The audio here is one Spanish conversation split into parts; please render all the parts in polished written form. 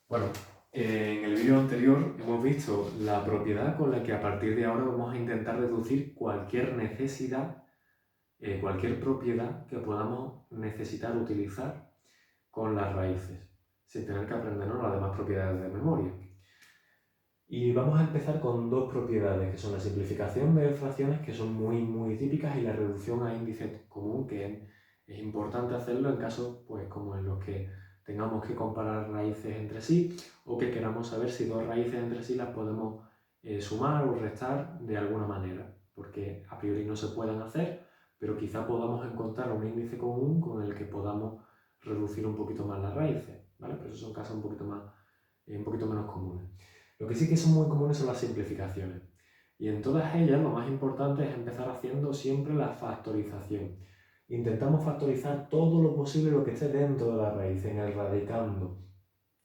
Bueno, en el vídeo anterior hemos visto la propiedad con la que a partir de ahora vamos a intentar deducir cualquier necesidad, cualquier propiedad que podamos necesitar utilizar con las raíces, sin tener que aprendernos las demás propiedades de memoria. Y vamos a empezar con dos propiedades, que son la simplificación de fracciones, que son muy típicas, y la reducción a índice común, que es importante hacerlo en casos pues, como en los que tengamos que comparar raíces entre sí o que queramos saber si dos raíces entre sí las podemos sumar o restar de alguna manera, porque a priori no se pueden hacer, pero quizá podamos encontrar un índice común con el que podamos reducir un poquito más las raíces, ¿vale? Pero esos son casos un poquito menos comunes. Lo que sí que son muy comunes son las simplificaciones. Y en todas ellas lo más importante es empezar haciendo siempre la factorización. Intentamos factorizar todo lo posible lo que esté dentro de la raíz, en el radicando.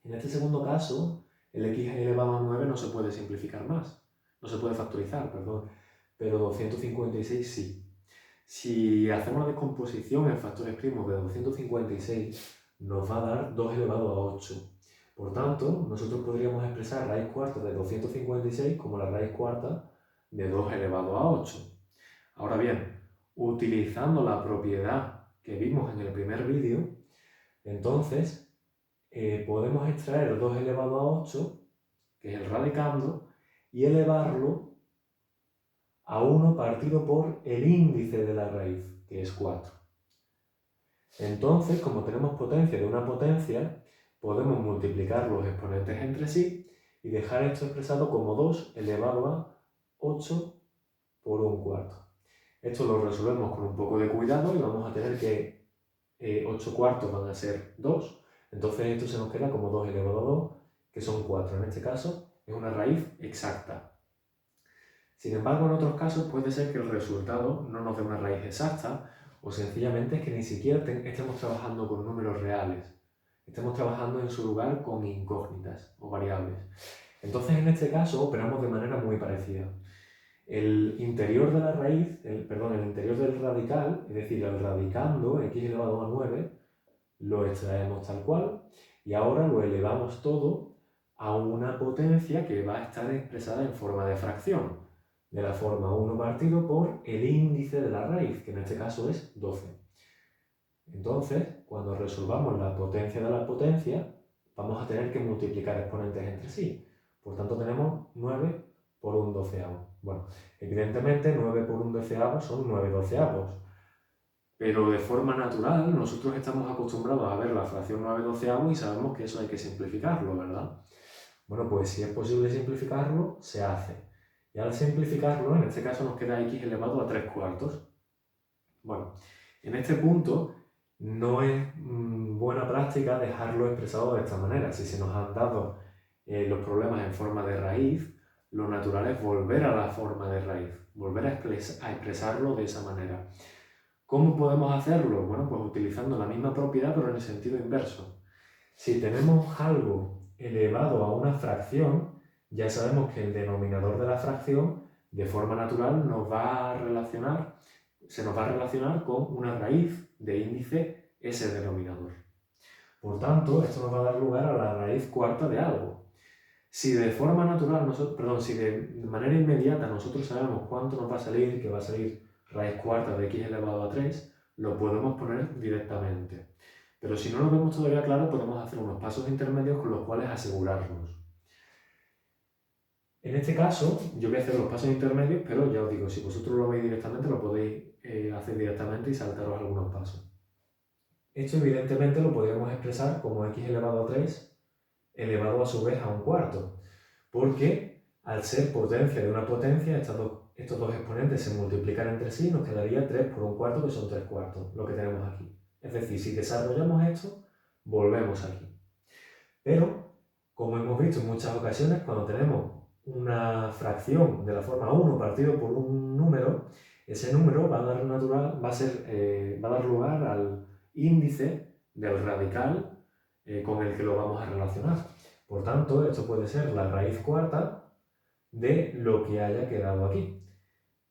En este segundo caso, el x elevado a 9 no se puede simplificar más. No se puede factorizar, perdón. Pero 256 sí. Si hacemos la descomposición en factores primos de 256, nos va a dar 2 elevado a 8. Por tanto, nosotros podríamos expresar raíz cuarta de 256 como la raíz cuarta de 2 elevado a 8. Ahora bien, utilizando la propiedad que vimos en el primer vídeo, entonces podemos extraer 2 elevado a 8, que es el radicando, y elevarlo a 1 partido por el índice de la raíz, que es 4. Entonces, como tenemos potencia de una potencia, podemos multiplicar los exponentes entre sí y dejar esto expresado como 2 elevado a 8 por un cuarto. Esto lo resolvemos con un poco de cuidado y vamos a tener que 8 cuartos van a ser 2. Entonces esto se nos queda como 2 elevado a 2, que son 4. En este caso es una raíz exacta. Sin embargo, en otros casos puede ser que el resultado no nos dé una raíz exacta, o sencillamente es que ni siquiera estemos trabajando con números reales. Estemos trabajando en su lugar con incógnitas o variables. Entonces, en este caso, operamos de manera muy parecida. El interior de la raíz, el interior del radical, es decir, el radicando, x elevado a 9, lo extraemos tal cual y ahora lo elevamos todo a una potencia que va a estar expresada en forma de fracción, de la forma 1 partido por el índice de la raíz, que en este caso es 12. Entonces, cuando resolvamos la potencia de la potencia, vamos a tener que multiplicar exponentes entre sí. Por tanto, tenemos 9 por un doceavo. Bueno, evidentemente 9 por un doceavo son 9 doceavos. Pero de forma natural, nosotros estamos acostumbrados a ver la fracción 9 doceavos y sabemos que eso hay que simplificarlo, ¿verdad? Bueno, pues si es posible simplificarlo, se hace. Y al simplificarlo, en este caso nos queda x elevado a 3 cuartos. Bueno, en este punto no es buena práctica dejarlo expresado de esta manera. Si se nos han dado los problemas en forma de raíz, lo natural es volver a la forma de raíz, volver a expresarlo de esa manera. ¿Cómo podemos hacerlo? Bueno, pues utilizando la misma propiedad pero en el sentido inverso. Si tenemos algo elevado a una fracción, ya sabemos que el denominador de la fracción de forma natural se nos va a relacionar con una raíz de índice ese denominador. Por tanto, esto nos va a dar lugar a la raíz cuarta de algo. Si de forma natural, si de manera inmediata nosotros sabemos cuánto nos va a salir, que va a salir raíz cuarta de x elevado a 3, lo podemos poner directamente. Pero si no lo vemos todavía claro, podemos hacer unos pasos intermedios con los cuales asegurarnos. En este caso, yo voy a hacer los pasos intermedios, pero ya os digo, si vosotros lo veis directamente, lo podéis hacer directamente y saltaros algunos pasos. Esto evidentemente lo podríamos expresar como x elevado a 3 elevado a su vez a un cuarto, porque al ser potencia de una potencia, estos dos exponentes se multiplican entre sí y nos quedaría 3 por un cuarto, que son 3 cuartos, lo que tenemos aquí. Es decir, si desarrollamos esto, volvemos aquí. Pero, como hemos visto en muchas ocasiones, cuando tenemos una fracción de la forma 1 partido por un número, ese número va a dar lugar al índice del radical con el que lo vamos a relacionar. Por tanto, esto puede ser la raíz cuarta de lo que haya quedado aquí,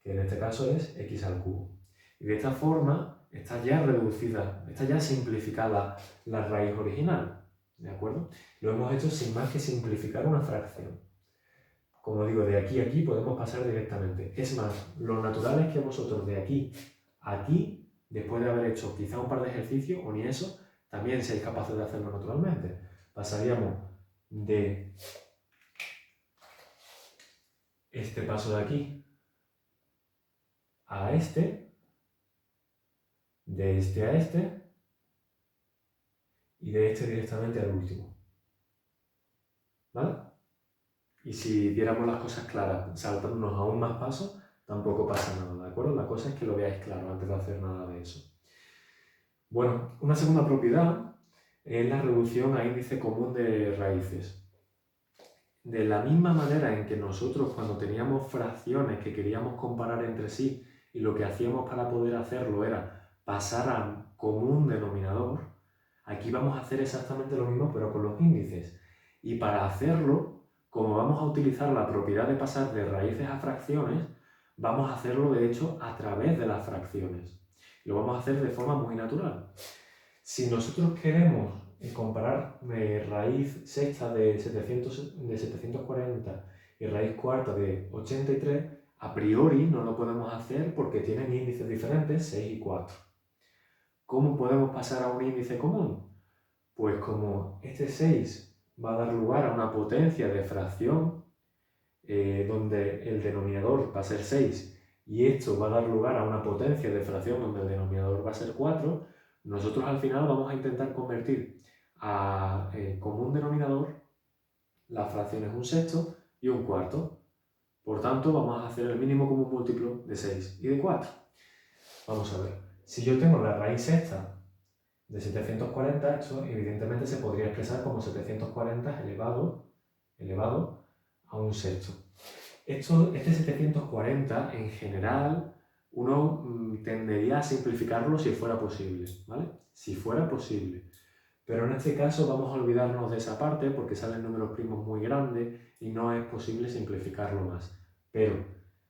que en este caso es x al cubo. Y de esta forma está ya reducida, está ya simplificada la raíz original. ¿de acuerdo? Lo hemos hecho sin más que simplificar una fracción. Como digo, de aquí a aquí podemos pasar directamente. Es más, lo natural es que vosotros de aquí a aquí, después de haber hecho quizá un par de ejercicios, o ni eso, también seáis capaces de hacerlo naturalmente. Pasaríamos de este paso de aquí a este, de este a este, y de este directamente al último. ¿Vale? Y si diéramos las cosas claras, saltándonos aún más pasos, tampoco pasa nada, ¿de acuerdo? La cosa es que lo veáis claro antes de hacer nada de eso. Bueno, una segunda propiedad es la reducción a índice común de raíces. De la misma manera en que nosotros cuando teníamos fracciones que queríamos comparar entre sí y lo que hacíamos para poder hacerlo era pasar a común denominador, aquí vamos a hacer exactamente lo mismo pero con los índices. Y para hacerlo, como vamos a utilizar la propiedad de pasar de raíces a fracciones, vamos a hacerlo de hecho a través de las fracciones. Lo vamos a hacer de forma muy natural. Si nosotros queremos comparar raíz sexta de 740 y raíz cuarta de 83, a priori no lo podemos hacer porque tienen índices diferentes, 6 y 4. ¿Cómo podemos pasar a un índice común? Pues como este 6 va a dar lugar a una potencia de fracción, donde el denominador va a ser 6, y esto va a dar lugar a una potencia de fracción donde el denominador va a ser 4, nosotros al final vamos a intentar convertir a común denominador las fracciones un sexto y un cuarto. Por tanto, vamos a hacer el mínimo común múltiplo de 6 y de 4. Vamos a ver. Si yo tengo la raíz sexta de 740, esto evidentemente se podría expresar como 740 elevado a un sexto. Este 740, en general, uno tendería a simplificarlo si fuera posible, ¿vale? Si fuera posible. Pero en este caso vamos a olvidarnos de esa parte porque salen números primos muy grandes y no es posible simplificarlo más. Pero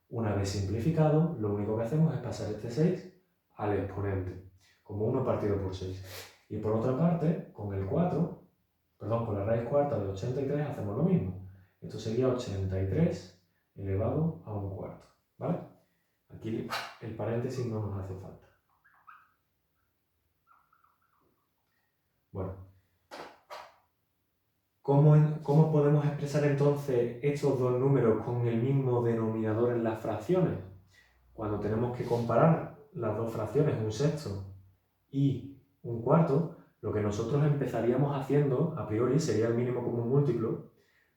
una vez simplificado, lo único que hacemos es pasar este 6 al exponente, como 1 partido por 6. Y por otra parte, con la raíz cuarta de 83 hacemos lo mismo. Esto sería 83 elevado a un cuarto, ¿vale? Aquí el paréntesis no nos hace falta. Bueno, ¿cómo podemos expresar entonces estos dos números con el mismo denominador en las fracciones? Cuando tenemos que comparar las dos fracciones, un sexto y un cuarto, lo que nosotros empezaríamos haciendo a priori sería el mínimo común múltiplo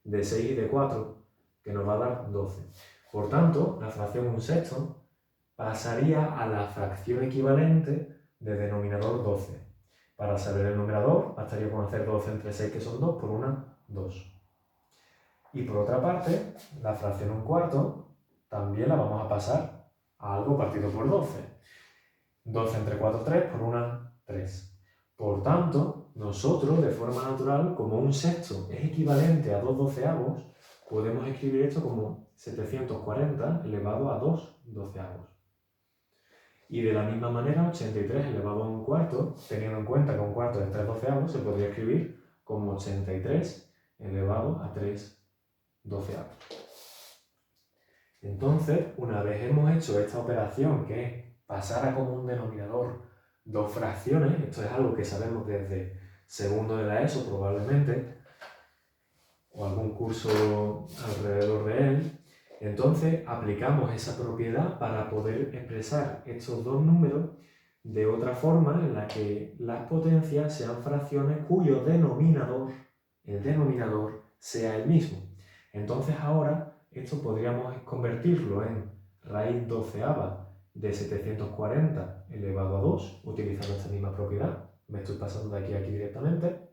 de 6 y de 4, que nos va a dar 12. Por tanto, la fracción un sexto pasaría a la fracción equivalente de denominador 12. Para saber el numerador, bastaría con hacer 12 entre 6, que son 2, por una, 2. Y por otra parte, la fracción un cuarto también la vamos a pasar a algo partido por 12. 12 entre 4, 3, por una, 3. Por tanto, nosotros, de forma natural, como un sexto es equivalente a 2 doceavos, podemos escribir esto como 740 elevado a 2 doceavos. Y de la misma manera, 83 elevado a un cuarto, teniendo en cuenta que un cuarto es 3 doceavos, se podría escribir como 83 elevado a 3 doceavos. Entonces, una vez hemos hecho esta operación, que es pasar a común denominador dos fracciones, esto es algo que sabemos desde segundo de la ESO probablemente, o algún curso alrededor de él, entonces aplicamos esa propiedad para poder expresar estos dos números de otra forma en la que las potencias sean fracciones cuyo denominador, el denominador, sea el mismo. Entonces ahora esto podríamos convertirlo en raíz doceava de 740 elevado a 2, utilizando esta misma propiedad. Me estoy pasando de aquí a aquí directamente.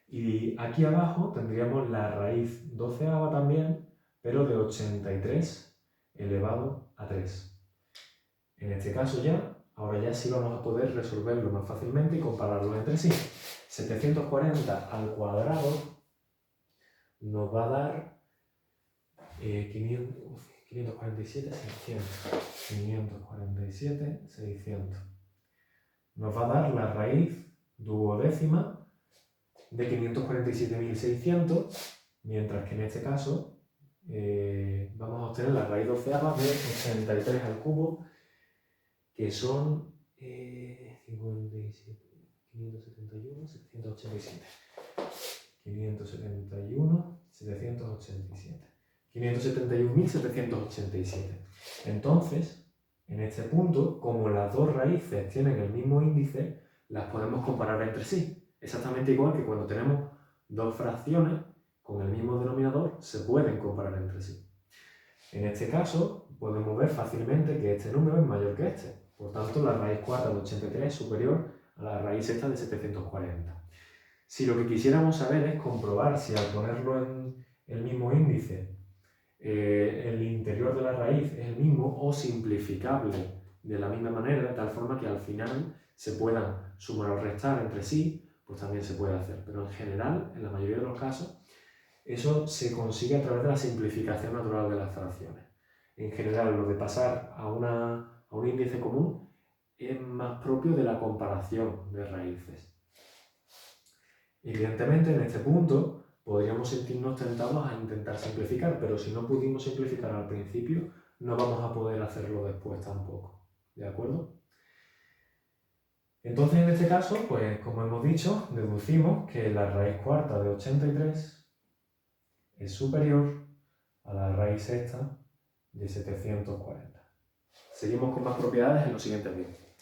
Y aquí abajo tendríamos la raíz doceava también, pero de 83 elevado a 3. En este caso ahora ya sí vamos a poder resolverlo más fácilmente y compararlo entre sí. 740 al cuadrado nos va a dar 547, 600. 547, 600. Nos va a dar la raíz duodécima de 547.600, mientras que en este caso vamos a obtener la raíz doceava de 83 al cubo, que son 571, 787. 571, 787. 571.787. Entonces, en este punto, como las dos raíces tienen el mismo índice, las podemos comparar entre sí. Exactamente igual que cuando tenemos dos fracciones con el mismo denominador, se pueden comparar entre sí. En este caso, podemos ver fácilmente que este número es mayor que este. Por tanto, la raíz cuarta de 83 es superior a la raíz sexta de 740. Si lo que quisiéramos saber es comprobar si al ponerlo en el mismo índice, el interior de la raíz es el mismo o simplificable de la misma manera, de tal forma que al final se puedan sumar o restar entre sí, pues también se puede hacer. Pero en general, en la mayoría de los casos, eso se consigue a través de la simplificación natural de las fracciones. En general, lo de pasar a un índice común es más propio de la comparación de raíces. Evidentemente, en este punto podríamos sentirnos tentados a intentar simplificar, pero si no pudimos simplificar al principio, no vamos a poder hacerlo después tampoco. ¿De acuerdo? Entonces, en este caso, pues como hemos dicho, deducimos que la raíz cuarta de 83 es superior a la raíz sexta de 740. Seguimos con más propiedades en los siguientes vídeos.